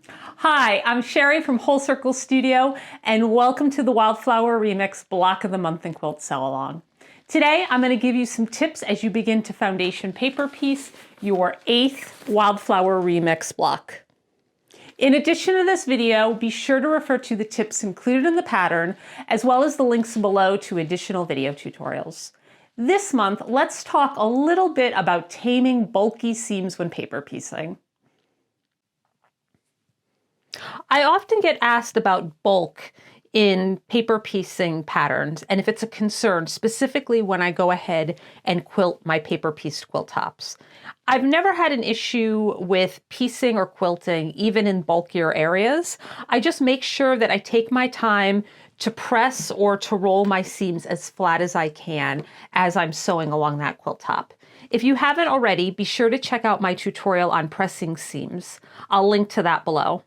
Hi, I'm Sherry from Whole Circle Studio, and welcome to the Wildflower Remix Block of the Month Quilt Sew Along. Today, I'm going to give you some tips as you begin to foundation paper piece your 8th Wildflower Remix block. In addition to this video, be sure to refer to the tips included in the pattern, as well as the links below to additional video tutorials. This month, let's talk a little bit about taming bulky seams when paper piecing. I often get asked about bulk in paper piecing patterns, and if it's a concern, specifically when I go ahead and quilt my paper pieced quilt tops. I've never had an issue with piecing or quilting, even in bulkier areas. I just make sure that I take my time to press or to roll my seams as flat as I can as I'm sewing along that quilt top. If you haven't already, be sure to check out my tutorial on pressing seams. I'll link to that below.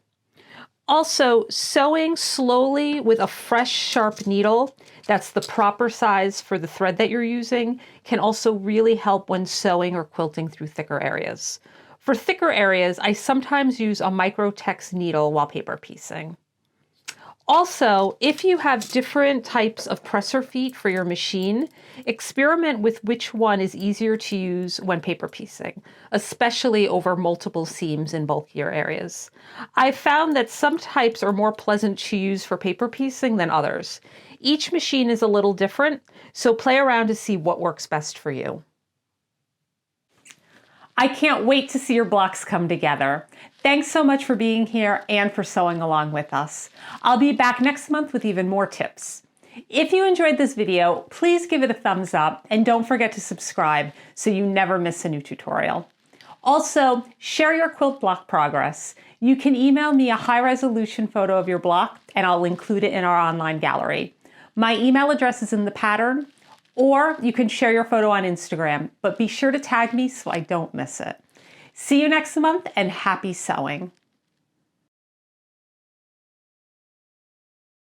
Also, sewing slowly with a fresh, sharp needle that's the proper size for the thread that you're using can also really help when sewing or quilting through thicker areas. For thicker areas, I sometimes use a microtex needle while paper piecing. Also, if you have different types of presser feet for your machine, experiment with which one is easier to use when paper piecing, especially over multiple seams in bulkier areas. I've found that some types are more pleasant to use for paper piecing than others. Each machine is a little different, so play around to see what works best for you. I can't wait to see your blocks come together. Thanks so much for being here and for sewing along with us. I'll be back next month with even more tips. If you enjoyed this video, please give it a thumbs up and don't forget to subscribe so you never miss a new tutorial. Also, share your quilt block progress. You can email me a high-resolution photo of your block and I'll include it in our online gallery. My email address is in the pattern, or you can share your photo on Instagram, but be sure to tag me so I don't miss it. See you next month and happy sewing.